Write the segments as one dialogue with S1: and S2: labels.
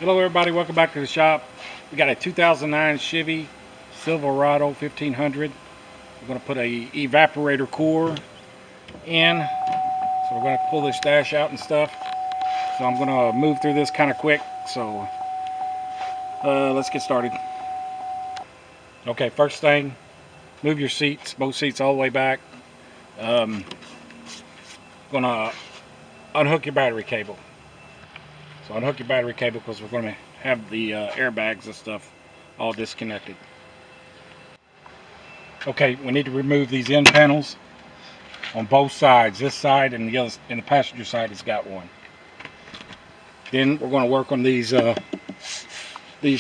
S1: Hello everybody, welcome back to the shop. We got a 2009 Chevy Silverado 1500. We're going to put a evaporator core in. So we're going to pull this dash out and stuff. So I'm going to move through this kind of quick. So let's get started. Okay, first thing, move your seats, both seats all the way back. Going to unhook your battery cable. So unhook your battery cable because we're going to have the airbags and stuff all disconnected. Okay, we need to remove these end panels on both sides. This side and the other, and the passenger side has got one. Then we're going to work on these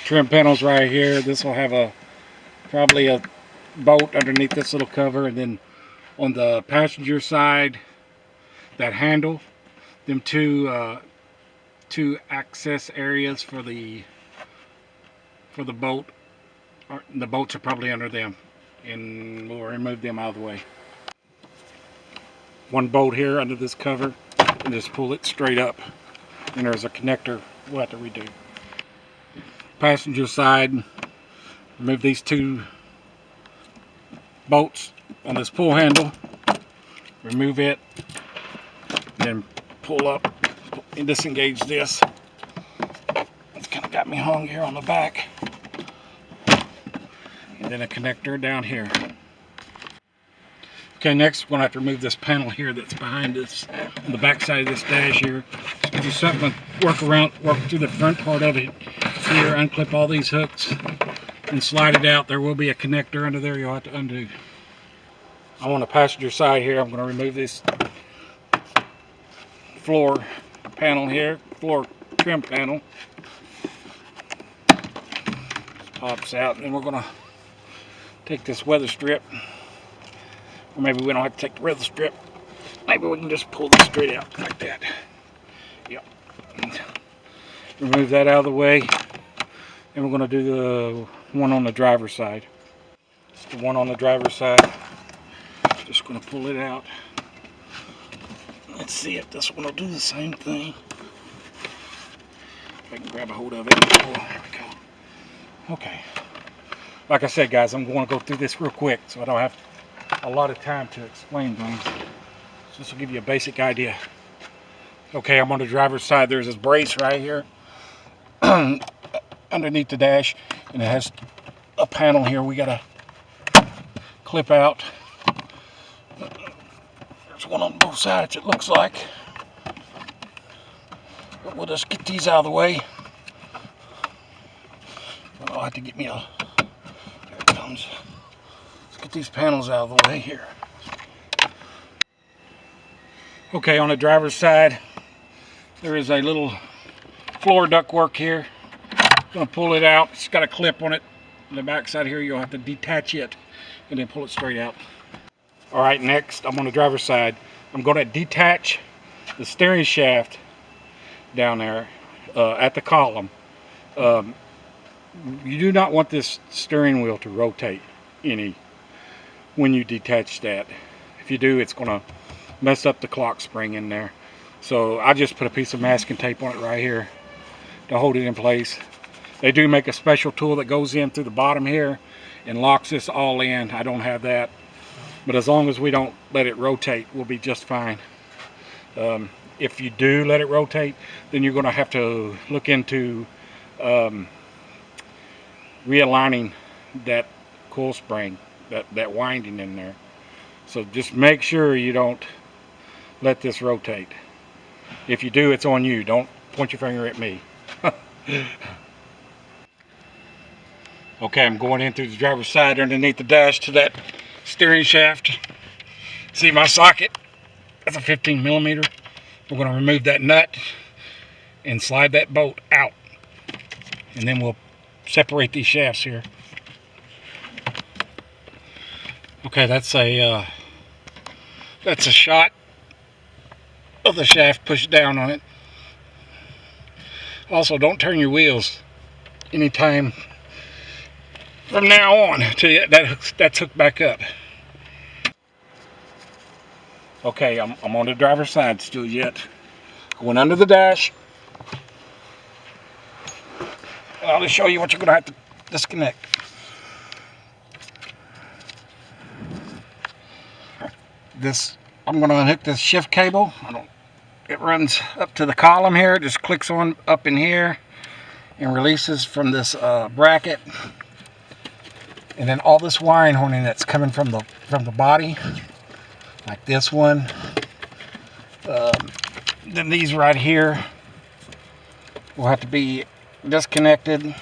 S1: trim panels right here. This will have probably a bolt underneath this little cover, and then on the passenger side, that handle, them two access areas for the bolt. The bolts are probably under them, and we'll remove them out of the way. One bolt here under this cover, and just pull it straight up. And there's a connector we'll have to redo. Passenger side, remove these two bolts on this pull handle. Remove it, then pull up and disengage this. It's kind of got me hung here on the back. And then a connector down here. Okay, next we're going to have to remove this panel here that's behind this, on the back side of this dash here. Just give you something to work through the front part of it here, unclip all these hooks and slide it out. There will be a connector under there you'll have to undo. I'm on the passenger side here. I'm going to remove this floor panel here, floor trim panel. Pops out, and then we're going to take this weather strip. Or maybe we don't have to take the weather strip. Maybe we can just pull this straight out like that. Yep. Remove that out of the way. And we're going to do the one on the driver's side. It's the one on the driver's side. Just going to pull it out. Let's see if this one will do the same thing. If I can grab a hold of it. Oh, there we go. Okay. Like I said, guys, I'm going to go through this real quick so I don't have a lot of time to explain things. So this will give you a basic idea. Okay, I'm on the driver's side. There's this brace right here underneath the dash, and it has a panel here we gotta clip out. There's one on both sides, it looks like. But we'll just get these out of the way. I'll have to get me a... There it comes. Get these panels out of the way here. Okay, on the driver's side, there is a little floor duct work here. I'm going to pull it out. It's got a clip on it. On the back side here, you'll have to detach it and then pull it straight out. All right, next, I'm on the driver's side. I'm going to detach the steering shaft down there at the column. You do not want this steering wheel to rotate any when you detach that. If you do, it's going to mess up the clock spring in there. So I just put a piece of masking tape on it right here to hold it in place. They do make a special tool that goes in through the bottom here and locks this all in. I don't have that, but as long as we don't let it rotate, we'll be just fine. If you do let it rotate, then you're going to have to look into realigning that coil spring, that winding in there. So just make sure you don't let this rotate. If you do, it's on you. Don't point your finger at me. Okay, I'm going in through the driver's side underneath the dash to that steering shaft. See my socket? That's a 15 millimeter. We're going to remove that nut and slide that bolt out, and then we'll separate these shafts here. Okay, that's a shot of the shaft pushed down on it. Also, don't turn your wheels anytime from now on until that's hooked back up. Okay, I'm on the driver's side still yet. Going under the dash. I'll just show you what you're going to have to disconnect. I'm going to unhook this shift cable. It runs up to the column here. It just clicks on up in here and releases from this bracket. And then all this wiring honing that's coming from the body, like this one. Then these right here will have to be disconnected.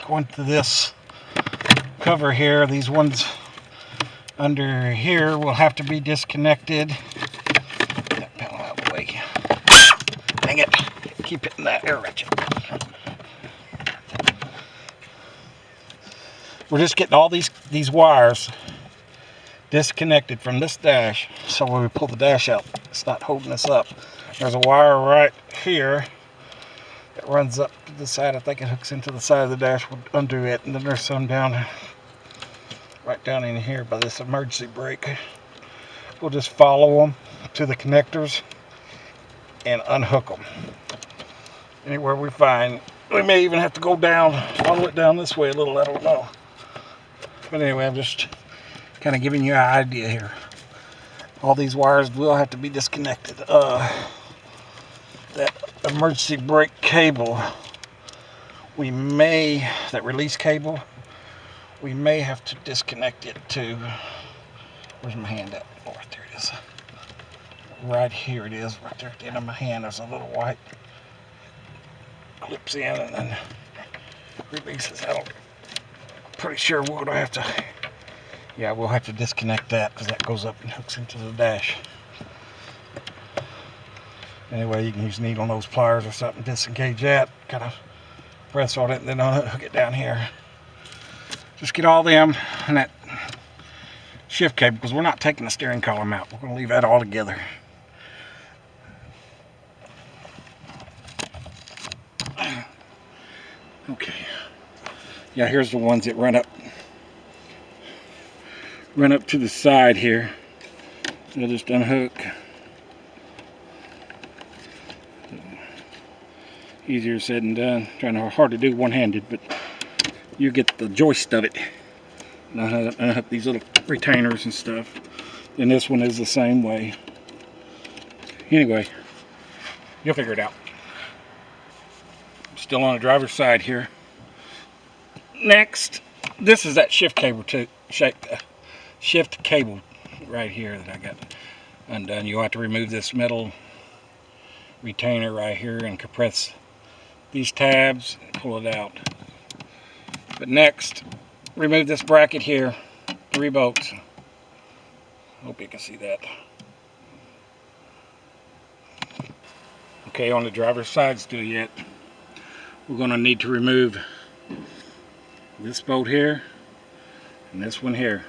S1: Going to this cover here, these ones under here will have to be disconnected. Get that panel out of the way. Dang it! Keep hitting that air ratchet. We're just getting all these wires disconnected from this dash, so when we pull the dash out, it's not holding us up. There's a wire right here that runs up to the side. I think it hooks into the side of the dash. We'll undo it, and then there's some right down in here by this emergency brake. We'll just follow them to the connectors and unhook them. Anywhere we find, we may even have to go down, follow it down this way a little, I don't know. But anyway, I'm just kind of giving you an idea here. All these wires will have to be disconnected. That emergency brake cable, that release cable, we may have to disconnect it to, where's my hand at? Oh, right there it is. Right here it is, right there at the end of my hand. There's a little white clips in and then releases out. Pretty sure we're gonna have to, we'll have to disconnect that because that goes up and hooks into the dash. Anyway, you can use needle nose pliers or something, disengage that, kind of press on it, and then unhook it down here. Just get all them and that shift cable, because we're not taking the steering column out. We're going to leave that all together. Okay. Yeah, here's the ones that run up to the side here. They'll just unhook. Easier said than done. Hard to do one-handed, but you get the joist of it. And unhook these little retainers and stuff. And this one is the same way. Anyway, you'll figure it out. I'm still on the driver's side here. Next, this is that shift cable shift cable right here that I got undone. You'll have to remove this metal retainer right here and compress these tabs and pull it out. But next, remove this bracket here, 3 bolts. Hope you can see that. Okay, on the driver's side still yet, we're going to need to remove this bolt here and this one here.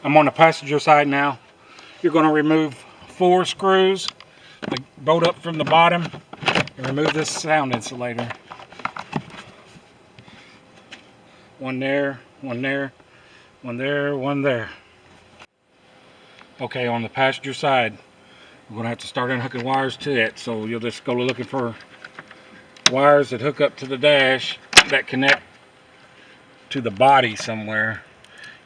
S1: I'm on the passenger side now. You're going to remove 4 screws, the bolt up from the bottom, and remove this sound insulator. One there, one there, one there, one there. Okay, on the passenger side, we're going to have to start unhooking wires to it. So you'll just go looking for wires that hook up to the dash that connect to the body somewhere.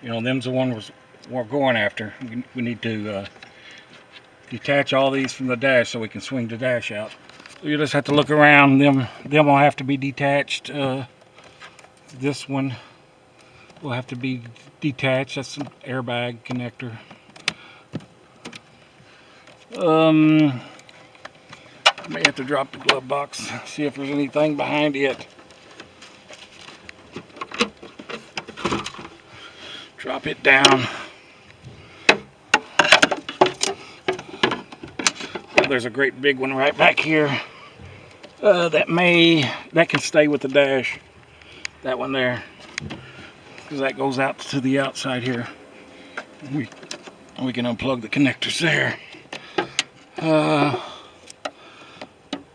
S1: You know, them's the ones we're going after. We need to detach all these from the dash so we can swing the dash out. So you just have to look around. Them will have to be detached. This one will have to be detached. That's an airbag connector. I may have to drop the glove box, see if there's anything behind it. Drop it down. Well, there's a great big one right back here. That can stay with the dash. That one there, because that goes out to the outside here. We can unplug the connectors there.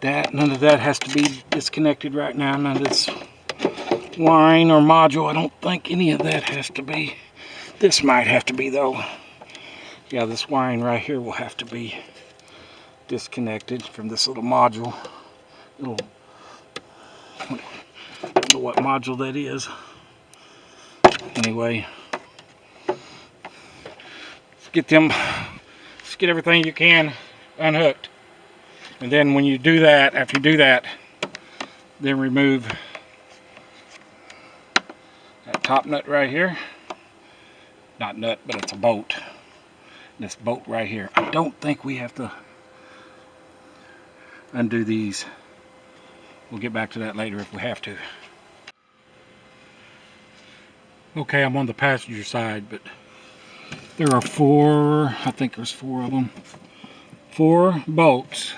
S1: None of that has to be disconnected right now. None of this wiring or module. I don't think any of that has to be. This might have to be though. Yeah, this wiring right here will have to be disconnected from this little module. I don't know what module that is. Anyway, let's get everything you can unhooked. And then when you do that, after you do that, then remove that top nut right here. Not nut, but it's a bolt. This bolt right here. I don't think we have to undo these. We'll get back to that later if we have to. Okay, I'm on the passenger side, but there are four, I think there's four of them. 4 bolts.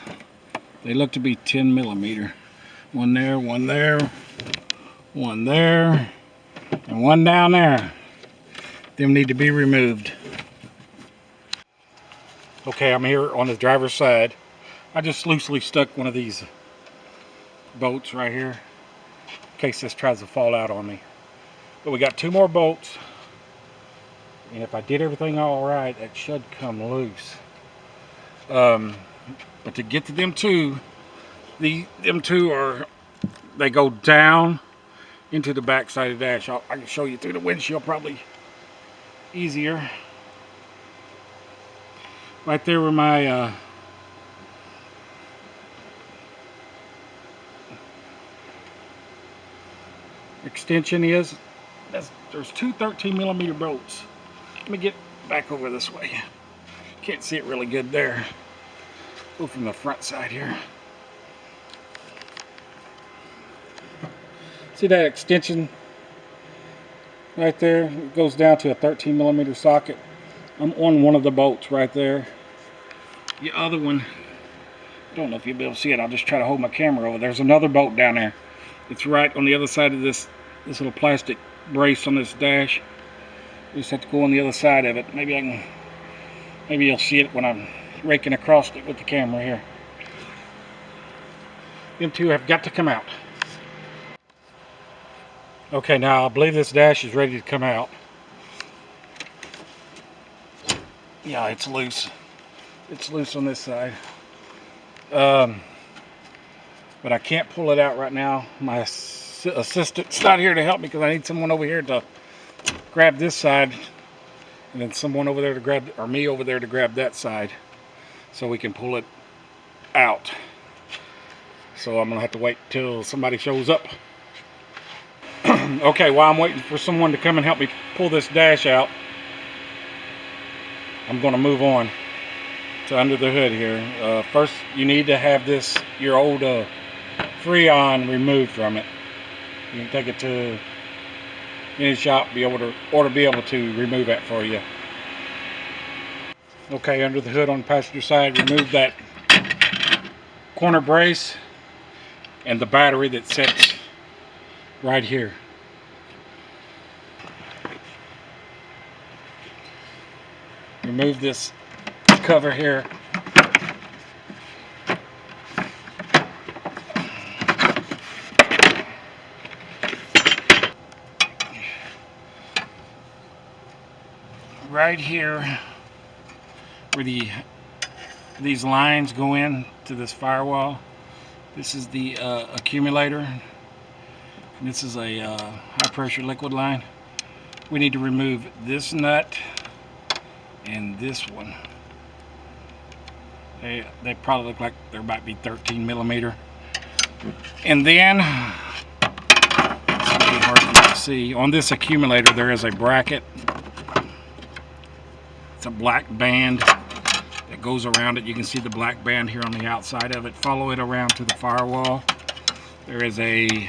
S1: They look to be 10 millimeter. One there, one there, one there, and one down there. Them need to be removed. Okay, I'm here on the driver's side. I just loosely stuck one of these bolts right here in case this tries to fall out on me. But we got 2 more bolts, and if I did everything all right, it should come loose. But to get to them two, they go down into the back side of the dash. I can show you through the windshield probably easier. Right there where my extension is, there's 2 13 millimeter bolts. Let me get back over this way. Can't see it really good there. Go from the front side here. See that extension right there? It goes down to a 13 millimeter socket. I'm on one of the bolts right there. The other one, I don't know if you'll be able to see it. I'll just try to hold my camera over. There's another bolt down there. It's right on the other side of this little plastic brace on this dash. You just have to go on the other side of it. Maybe you'll see it when I'm raking across it with the camera here. Them two have got to come out. Okay, now I believe this dash is ready to come out. Yeah, it's loose. It's loose on this side. But I can't pull it out right now. My assistant's not here to help me because I need someone over here to grab this side, and then someone over there to grab, or me over there to grab that side, so we can pull it out. So I'm gonna have to wait till somebody shows up. Okay, while I'm waiting for someone to come and help me pull this dash out, I'm gonna move on to under the hood here. First, you need to have your old Freon removed from it. You can take it to any shop, be able to remove that for you. Okay, under the hood on the passenger side, remove that corner brace and the battery that sits right here. Remove this cover here. Right here where these lines go in to this firewall, this is the accumulator, and this is a high pressure liquid line. We need to remove this nut and this one. They probably look like there might be 13 millimeter. And then, it's gonna be hard to see, on this accumulator there is a bracket. It's a black band that goes around it. You can see the black band here on the outside of it. Follow it around to the firewall. There is a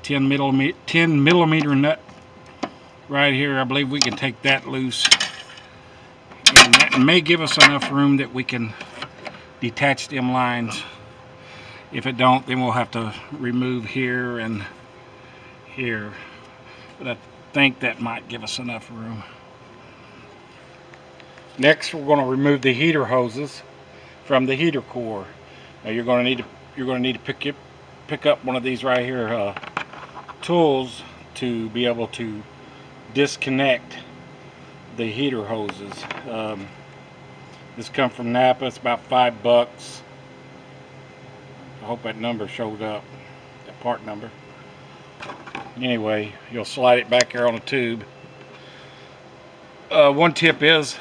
S1: 10 millimeter nut right here. I believe we can take that loose. And that may give us enough room that we can detach them lines. If it don't, then we'll have to remove here and here. But I think that might give us enough room. Next, we're going to remove the heater hoses from the heater core. Now you're going to need to pick up one of these right here tools to be able to disconnect the heater hoses. This come from Napa. It's about $5. I hope that number showed up, that part number. Anyway, you'll slide it back here on a tube. One tip is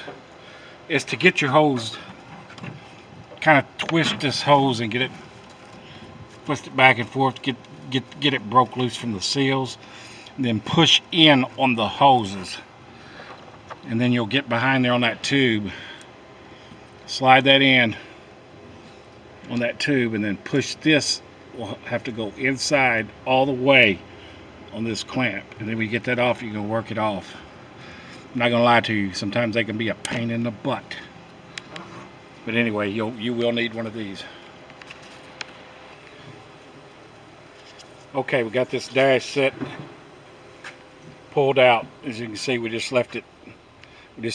S1: to get your hose, kind of twist this hose and twist it back and forth, get it broke loose from the seals, and then push in on the hoses, and then you'll get behind there on that tube, slide that in on that tube, and then push this. Will have to go inside all the way on this clamp, and then when you get that off, you can work it off. I'm not gonna lie to you, sometimes they can be a pain in the butt, but anyway, you will need one of these. Okay, we got this dash set pulled out. As you can see, we just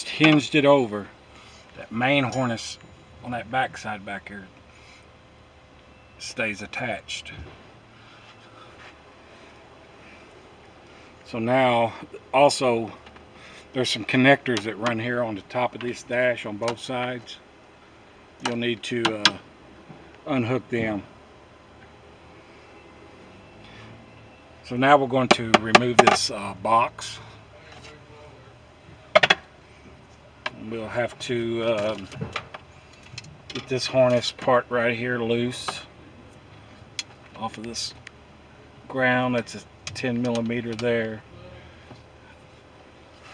S1: hinged it over. That main harness on that back side back here stays attached. So now also there's some connectors that run here on the top of this dash on both sides. You'll need to unhook them. So now we're going to remove this box. We'll have to get this harness part right here loose off of this ground. That's a 10 millimeter there.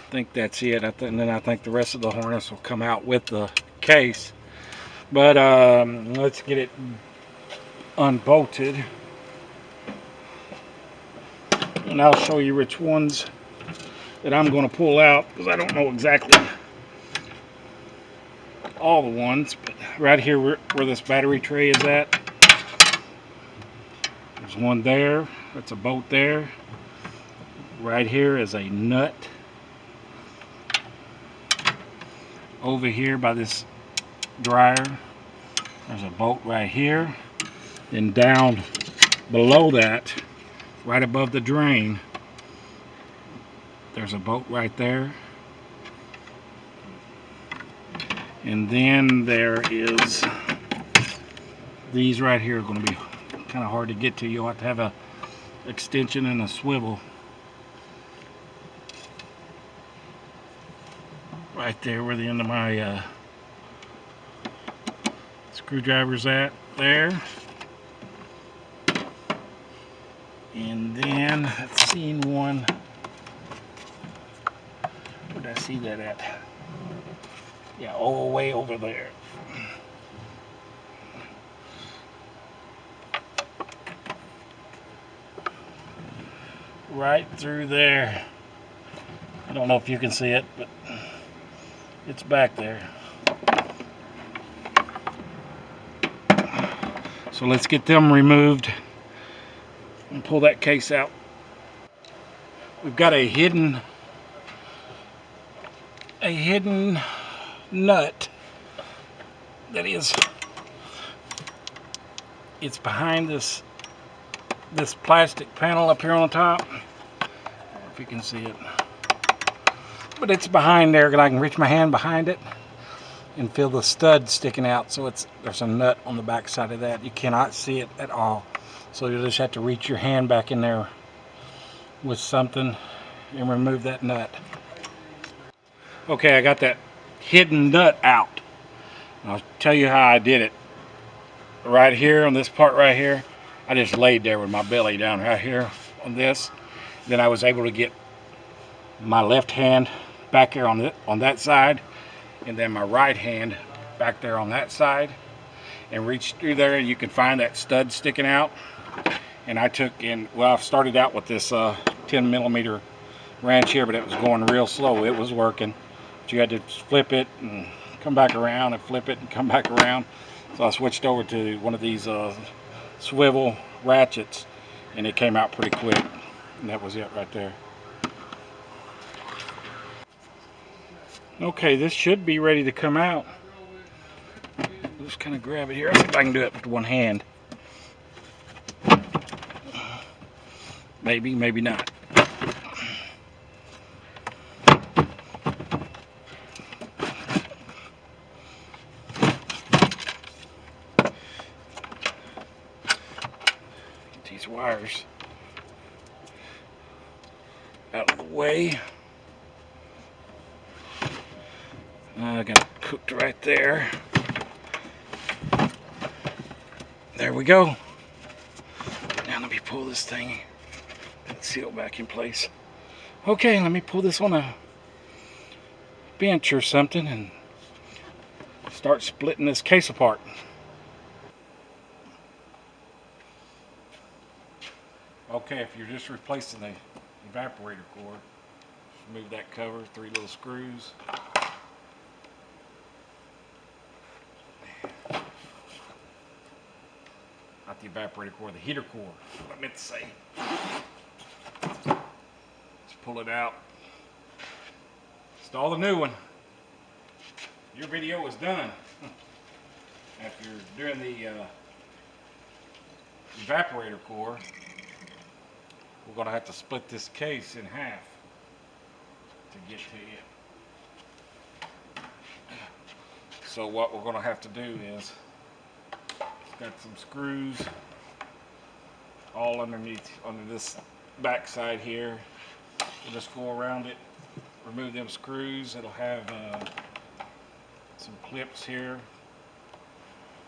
S1: I think that's it. And then I think the rest of the harness will come out with the case. But let's get it unbolted, and I'll show you which ones that I'm going to pull out, because I don't know exactly all the ones. But right here where this battery tray is at, there's one there. That's a bolt there. Right here is a nut. Over here by this dryer, there's a bolt right here. And down below that, right above the drain, there's a bolt right there. And then there is these right here are going to be kind of hard to get to. You'll have to have a extension and a swivel right there where the end of my screwdriver's at there. And then I've seen one. Where did I see that at? Yeah, all the way over there. Right through there. I don't know if you can see it, but it's back there. So let's get them removed and pull that case out. We've got a hidden nut that is, it's behind this plastic panel up here on the top. I don't know if you can see it, but it's behind there, and I can reach my hand behind it and feel the stud sticking out. So there's a nut on the back side of that. You cannot see it at all, so you'll just have to reach your hand back in there with something and remove that nut. Okay, I got that hidden nut out. I'll tell you how I did it. Right here on this part right here, I just laid there with my belly down right here on this. Then I was able to get my left hand back here on that side, and then my right hand back there on that side, and reach through there, and you can find that stud sticking out. And I started out with this 10 millimeter wrench here, but it was going real slow. It was working, but you had to flip it and come back around and flip it and come back around. So I switched over to one of these swivel ratchets, and it came out pretty quick. And that was it right there. Okay, this should be ready to come out. Just kind of grab it here. I'll see if I can do it with one hand. Maybe, maybe not. these wires out of the way. I got it hooked right there. There we go. Now let me pull this thing and seal back in place. Okay, let me pull this on a bench or something and start splitting this case apart. Okay, if you're just replacing the evaporator cord, just remove that cover, 3 little screws. Not the evaporator cord, the heater cord, what I meant to say. Let's pull it out. Install the new one. Your video is done. If you're doing the evaporator core, we're going to have to split this case in half to get to you. So what we're going to have to do is, it's got some screws all underneath, under this back side here. We'll just go around it, remove them screws. It'll have some clips here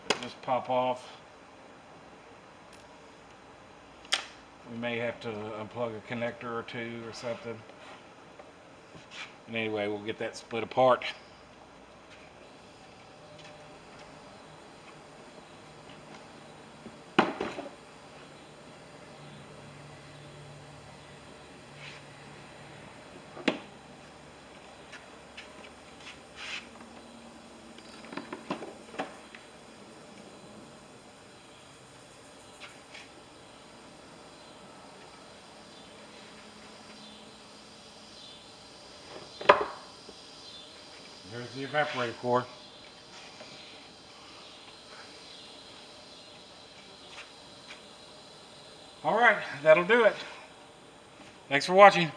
S1: that just pop off. We may have to unplug a connector or two or something. And anyway, we'll get that split apart. There's the evaporator core. All right, that'll do it. Thanks for watching.